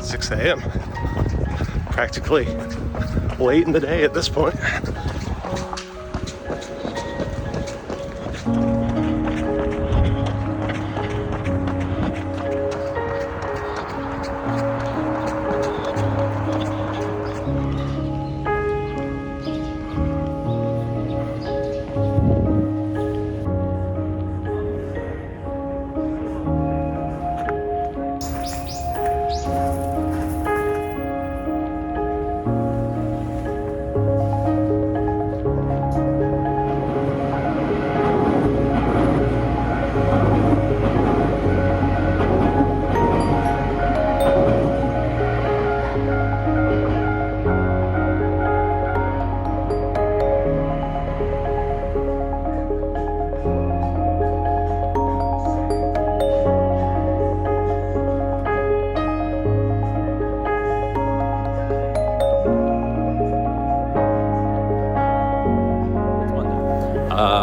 6 a.m. Practically late in the day at this point.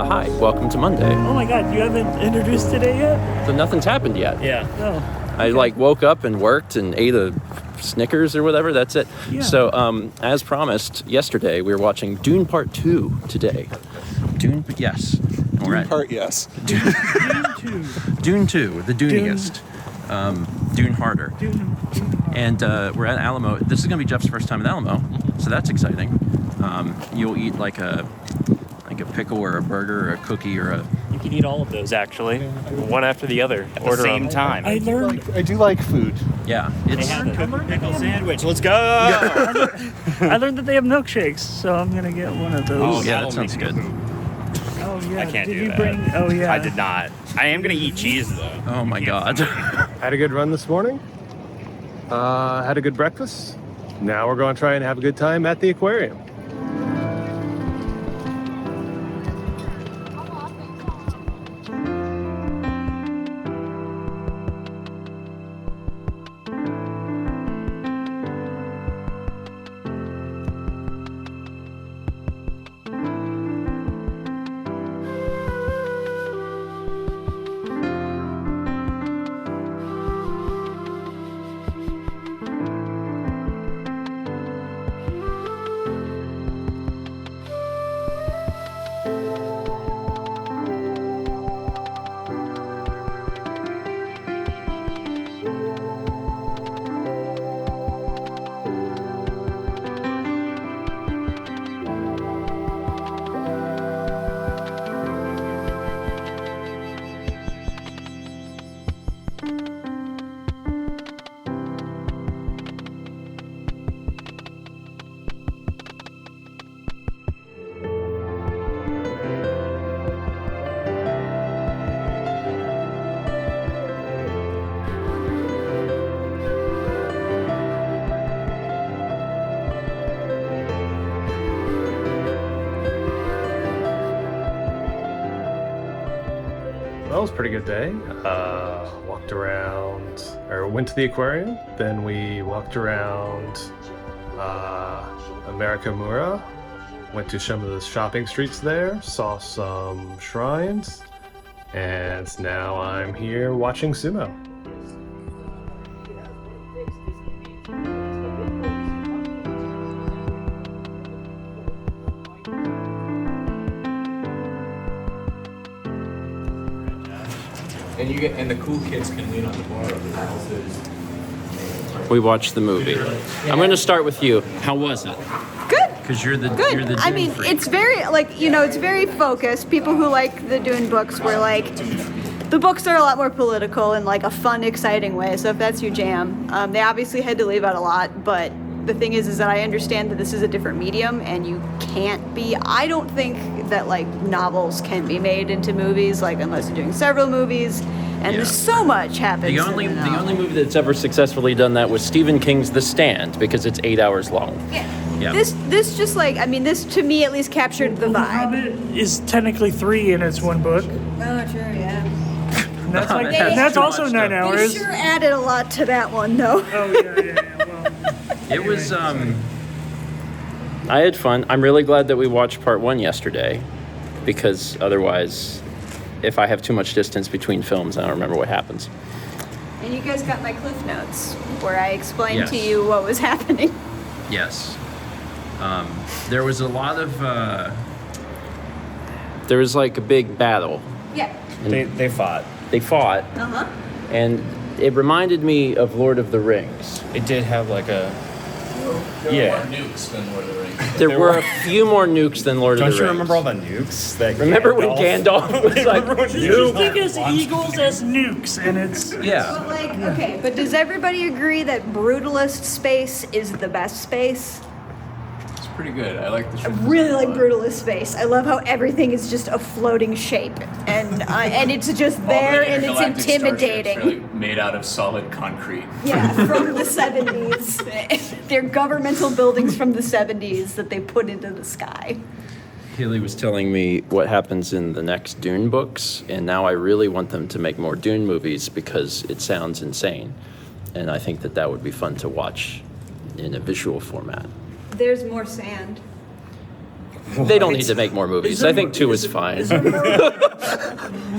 Hi, welcome to Monday. Oh my god, you haven't introduced today yet? So nothing's happened yet. Yeah. Oh. I woke up and worked and ate a Snickers or whatever, that's it. Yeah. So as promised yesterday, we were watching Dune Part 2 today. Dune, yes. And Dune Part, yes. Dune 2. Dune 2, the Duniest. Dune harder. Dune. And we're at Alamo. This is going to be Jeff's first time at Alamo, so that's exciting. You'll eat like a pickle or a burger or a cookie or a... You can eat all of those, actually. One after the other. At the same time. I learned... I do like food. Yeah. They have a cookie pickle sandwich. Let's go! I learned that they have milkshakes, so I'm going to get one of those. Oh, yeah, that sounds good. Oh, yeah. I can't Did do you that. bring... Oh, yeah. I did not. I am going to eat cheese, though. Oh, my God. Had a good run this morning. Had a good breakfast. Now we're going to try and have a good time at the aquarium. Well, it was a pretty good day. Walked around, or went to the aquarium. Then we walked around Americamura. Went to some of the shopping streets there. Saw some shrines. And now I'm here watching sumo. And the cool kids can lean on the bar over there. We watched the movie. I'm going to start with you. How was it? Good. Because you're the Good. Dune I mean, freak. it's very, it's very focused. People who like the Dune books were like, the books are a lot more political in like a fun, exciting way. So if that's your jam, they obviously had to leave out a lot. But the thing is that I understand that this is a different medium, and you can't be. I don't think that like novels can be made into movies, like unless you're doing several movies. And there's so much happens. The only movie that's ever successfully done that was Stephen King's The Stand, because it's 8 hours long. Yeah. This just like, I mean, this to me at least captured the vibe. Hobbit is technically 3 and it's one book. Oh, true, yeah. And that's like, That's and that's too also much 9 stuff. They hours. sure added a lot to that one, though. Oh, yeah. Well, It was, I had fun. I'm really glad that we watched part 1 yesterday, because otherwise, if I have too much distance between films, I don't remember what happens. And you guys got my cliff notes where I explained Yes. to you what was happening. Yes. There was a lot of. There was like a big battle. Yeah. They fought. They fought, Uh-huh. and it reminded me of Lord of the Rings. It did have like a. There Yeah. were more nukes than Lord of the Rings. There were a few more nukes than Lord Don't of the you Rings. remember all the nukes? That Remember when Gandalf was like, Just think as eagles as nukes, and it's yeah. But like, okay, but does everybody agree that brutalist space is the best space? It's pretty good. I like the I ship really like design a lot. brutalist space. I love how everything is just a floating shape, and it's just All there, the and it's intergalactic starships intimidating. are, like, made out of solid concrete. Yeah, from the 70s. They're governmental buildings from the 70s that they put into the sky. Haley was telling me what happens in the next Dune books, and now I really want them to make more Dune movies because it sounds insane. And I think that that would be fun to watch in a visual format. There's more sand. They don't need to make more movies. I think 2 is fine.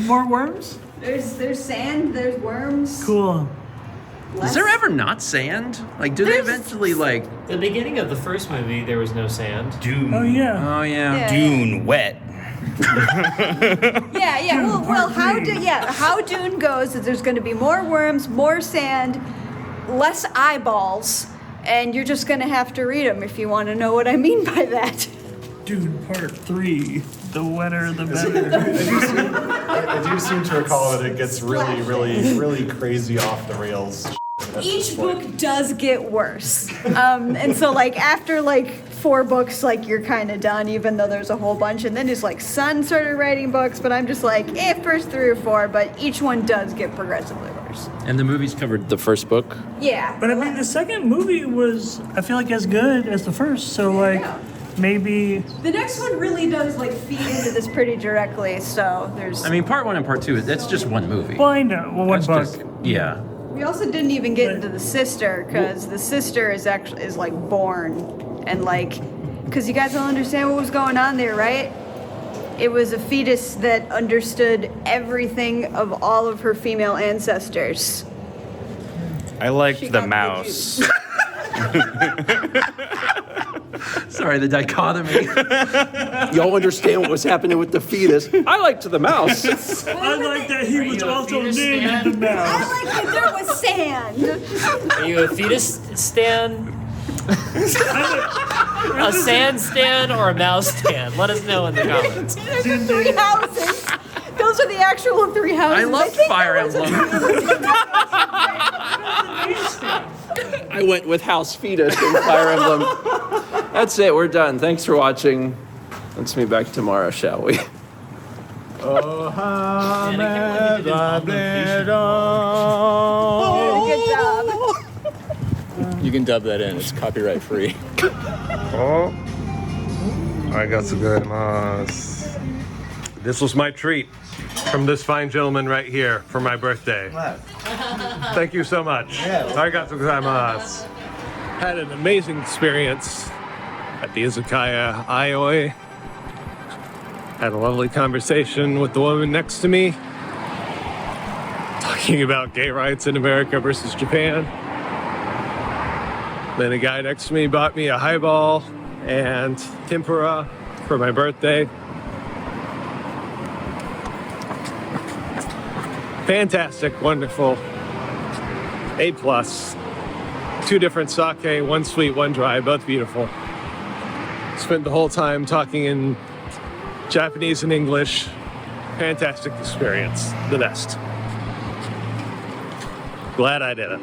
more worms. There's sand, there's worms. Cool. Is there ever not sand? Like, do they There's- eventually, like... The beginning of the first movie, there was no sand. Dune. Oh yeah. Oh, yeah. Yeah. Dune wet. Yeah. How Dune goes is there's going to be more worms, more sand, less eyeballs, and you're just going to have to read them if you want to know what I mean by that. Dune Part 3. The wetter, the better. I do seem to recall that it gets really crazy off the rails. at Each this point. book does get worse, and so like after like 4 books, like you're kind of done, even though there's a whole bunch. And then just like Son started writing books, but I'm just like, first 3 or 4, but each one does get progressively worse. And the movies covered the first book? Yeah. But I mean, the second movie was, I feel like, as good as the first. So like, Yeah. maybe. The next one really does like feed into this pretty directly. So there's. I mean, part 1 and part 2, that's just one movie. Well, I know. Well, one That's book. just- yeah. We also didn't even get into the sister, because the sister is like born, and like, because you guys don't understand what was going on there, right? It was a fetus that understood everything of all of her female ancestors. I liked She the got mouse. Sorry, the dichotomy. Y'all understand what was happening with the fetus. I liked the mouse. I like that he was you a also fetus named man? the mouse. I like that there was sand. Are you a fetus stan, a sand stan, or a mouse stan? Let us know in the comments. There's the 3 houses. Those are the actual 3 houses. I love think Fire that was a- Emblem. I went with House Fetus and Fire Emblem. That's it. We're done. Thanks for watching. Let's meet back tomorrow, shall we? Good job. You can dub that in. It's copyright free. Oh, I got some good mas. This was my treat from this fine gentleman right here for my birthday. Thank you so much. I got some good mas. Had an amazing experience at the Izakaya Aioi. Had a lovely conversation with the woman next to me, talking about gay rights in America versus Japan. Then a guy next to me bought me a highball and tempura for my birthday. Fantastic, wonderful, A+. 2 different sake, 1 sweet, 1 dry, both beautiful. Spent the whole time talking in Japanese and English. Fantastic experience, the best. Glad I did it.